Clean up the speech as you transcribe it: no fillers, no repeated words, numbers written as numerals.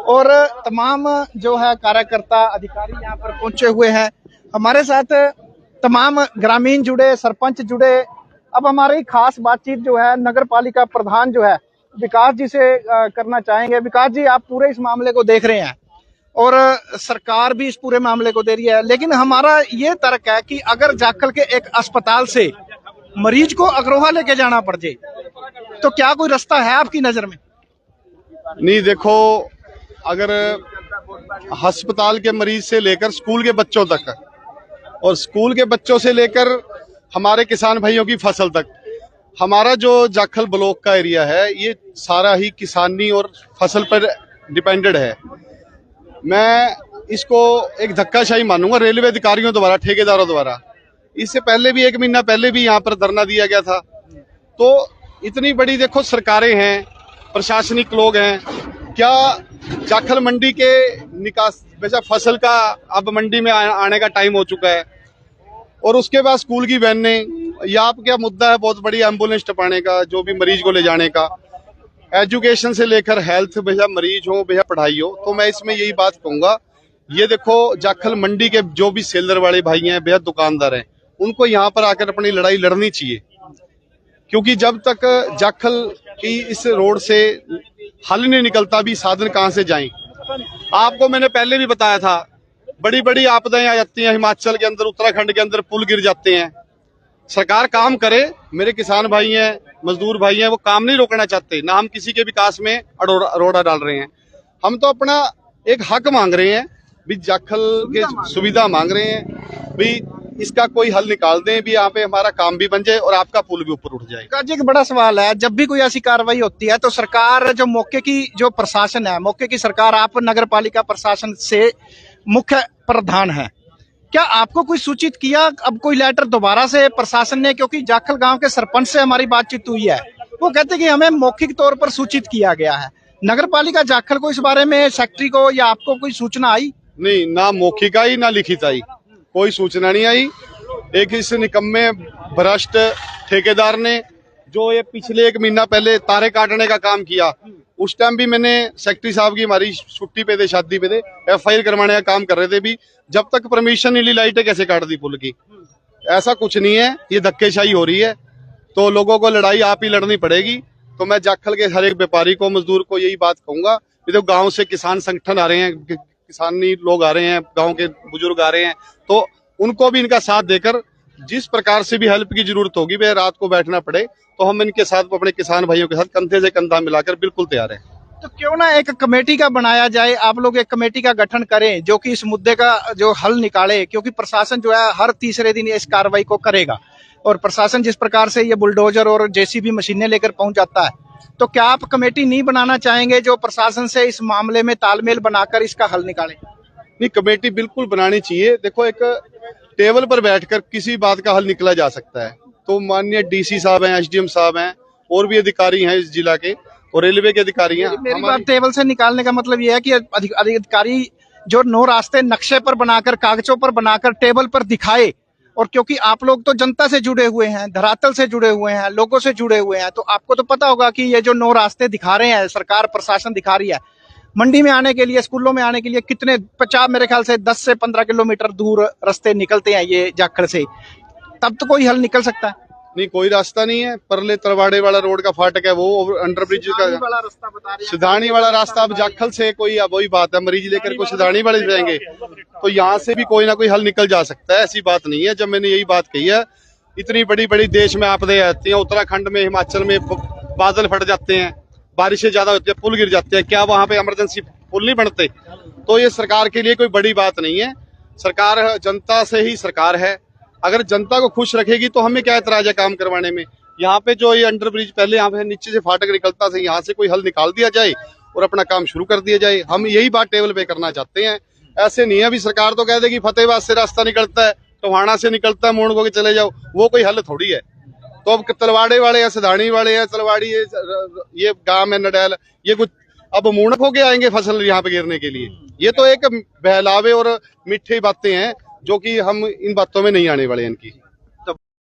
और तमाम जो है कार्यकर्ता अधिकारी यहाँ पर पहुंचे हुए हैं। हमारे साथ तमाम ग्रामीण जुड़े, सरपंच जुड़े। अब हमारी खास बातचीत जो है नगर पालिका प्रधान जो है विकास जी से करना चाहेंगे। विकास जी, आप पूरे इस मामले को देख रहे हैं और सरकार भी इस पूरे मामले को दे रही है, लेकिन हमारा ये तर्क है कि अगर जाखल के एक अस्पताल से मरीज को अग्रोहा लेके जाना पड़ जाए तो क्या कोई रास्ता है आपकी नजर में? नहीं, देखो, अगर अस्पताल के मरीज से लेकर स्कूल के बच्चों तक और स्कूल के बच्चों से लेकर हमारे किसान भाइयों की फसल तक, हमारा जो जाखल ब्लॉक का एरिया है ये सारा ही किसानी और फसल पर डिपेंडेड है। मैं इसको एक धक्काशाही मानूंगा रेलवे अधिकारियों द्वारा, ठेकेदारों द्वारा। इससे पहले भी 1 महीना पहले भी यहाँ पर धरना दिया गया था। तो इतनी बड़ी देखो सरकारें हैं, प्रशासनिक लोग हैं, क्या जाखल मंडी के निकास वैसा फसल का अब मंडी में आने का टाइम हो चुका है और उसके बाद स्कूल की वैन ने या आप क्या मुद्दा है बहुत बड़ी एम्बुलेंस टपाने का, जो भी मरीज को ले जाने का, एजुकेशन से लेकर हेल्थ, भैया मरीज हो भैया पढ़ाई हो। तो मैं इसमें यही बात कहूंगा, ये देखो जाखल मंडी के जो भी सेलर वाले भाई हैं, भैया दुकानदार हैं, उनको यहाँ पर आकर अपनी लड़ाई लड़नी चाहिए, क्योंकि जब तक जाखल की इस रोड से हल नहीं निकलता भी साधन कहां से जाएं। आपको मैंने पहले भी बताया था, बड़ी बड़ी आपदाएं आ जाती हैं हिमाचल के अंदर, उत्तराखंड के अंदर पुल गिर जाते हैं। सरकार काम करे, मेरे किसान भाई हैं, मजदूर भाई हैं, वो काम नहीं रोकना चाहते, ना हम किसी के विकास में रोड़ा डाल रहे हैं। हम तो अपना एक हक मांग रहे हैं भी, जाखल के सुविधा मांग रहे हैं भी, इसका कोई हल निकाल दें भी, यहाँ पे हमारा काम भी बन जाए और आपका पुल भी ऊपर उठ जाए। जी, एक बड़ा सवाल है, जब भी कोई ऐसी कार्रवाई होती है तो सरकार जो मौके की जो प्रशासन है, मौके की सरकार, आप नगर पालिका प्रशासन से मुख्य प्रधान है, क्या आपको कोई सूचित किया अब कोई लेटर दोबारा से प्रशासन ने? क्योंकि जाखल गांव के सरपंच से हमारी बातचीत हुई है, वो कहते कि हमें मौखिक तौर पर सूचित किया गया है। नगर पालिका जाखल को इस बारे में सेक्रेटरी को या आपको कोई सूचना आई? नहीं, ना मौखिक आई ना लिखित आई, कोई सूचना नहीं आई। एक इस निकम्मे भ्रष्ट ठेकेदार ने जो ये पिछले 1 महीना पहले तारे काटने का काम किया, उस टाइम भी मैंने सेक्रेटरी साहब की, हमारी छुट्टी पे थे, शादी पे थे, FIR करवाने का काम कर रहे थे भी, जब तक परमिशन नहीं ली लाइटें कैसे काट दी पुल की। ऐसा कुछ नहीं है, ये धक्केशाही हो रही है। तो लोगों को लड़ाई आप ही लड़नी पड़ेगी। तो मैं जाखल के हर एक व्यापारी को, मजदूर को यही बात कहूंगा, ये तो गाँव से किसान संगठन आ रहे हैं, किसानी लोग आ रहे हैं, गाँव के बुजुर्ग आ रहे हैं, तो उनको भी इनका साथ देकर जिस प्रकार से भी हेल्प की जरूरत होगी, वे रात को बैठना पड़े, तो हम इनके साथ, अपने किसान भाइयों के साथ कंधे से कंधा मिलाकर बिल्कुल तैयार हैं। तो क्यों ना एक कमेटी का बनाया जाए, आप लोग एक कमेटी का गठन करें जो कि इस मुद्दे का जो हल निकाले, क्योंकि प्रशासन जो है हर तीसरे दिन इस कार्रवाई को करेगा और प्रशासन जिस प्रकार से ये बुलडोजर और JCB मशीनें लेकर पहुंच जाता है, तो क्या आप कमेटी नहीं बनाना चाहेंगे जो प्रशासन से इस मामले में तालमेल बनाकर इसका हल निकाले? नहीं, कमेटी बिल्कुल बनानी चाहिए। देखो, एक टेबल पर बैठकर किसी बात का हल निकला जा सकता है। तो माननीय DC साहब हैं, SDM साहब हैं, और भी अधिकारी हैं इस जिला के, और रेलवे के अधिकारी हैं। मेरी बात टेबल से निकालने का मतलब यह है कि अधिकारी जो 9 रास्ते नक्शे पर बनाकर, कागजों पर बनाकर टेबल पर दिखाए, और क्योंकि आप लोग तो जनता से जुड़े हुए हैं, धरातल से जुड़े हुए हैं, लोगों से जुड़े हुए हैं, तो आपको तो पता होगा कि ये जो 9 रास्ते दिखा रहे हैं, सरकार प्रशासन दिखा रही है, मंडी में आने के लिए, स्कूलों में आने के लिए कितने 50, मेरे ख्याल से 10 से 15 किलोमीटर दूर रास्ते निकलते हैं ये जाखल से, तब तो कोई हल निकल सकता है। नहीं, कोई रास्ता नहीं है। परले तरवाड़े वाला रोड का फाटक है, वो अंडरब्रिज का रास्ता बता रहे हैं, सिधानी वाला रास्ता। अब जाखल से कोई, अब वही बात है, मरीज लेकर कोई सिधानी वाले जाएंगे, तो यहाँ से भी कोई ना कोई हल निकल जा सकता है। ऐसी बात नहीं है। जब मैंने यही बात कही है, इतनी बड़ी बड़ी देश में आपदाएं आती हैं, उत्तराखंड में, हिमाचल में बादल फट जाते हैं, बारिशें ज्यादा होती है, पुल गिर जाते हैं, क्या वहां पे इमरजेंसी पुल नहीं बनते? तो ये सरकार के लिए कोई बड़ी बात नहीं है। सरकार जनता से ही सरकार है, अगर जनता को खुश रखेगी तो हमें क्या एतराज है काम करवाने में। यहाँ पे जो ये अंडरब्रिज, पहले यहाँ पे नीचे से फाटक निकलता था, यहाँ से कोई हल निकाल दिया जाए और अपना काम शुरू कर दिया जाए। हम यही बात टेबल पे करना चाहते हैं। ऐसे नहीं है अभी सरकार तो कह देगी फतेहबाद से रास्ता निकलता है, टोहाना से निकलता है, मोड़ को चले जाओ, वो कोई हल थोड़ी है। तो अब तलवाड़े वाले या सिधानी वाले या तलवाड़ी, ये गांव है नडैल, ये कुछ अब मूणक होके आएंगे फसल यहाँ पे गिरने के लिए? ये तो एक बहलावे और मीठी बातें हैं जो कि हम इन बातों में नहीं आने वाले इनकी।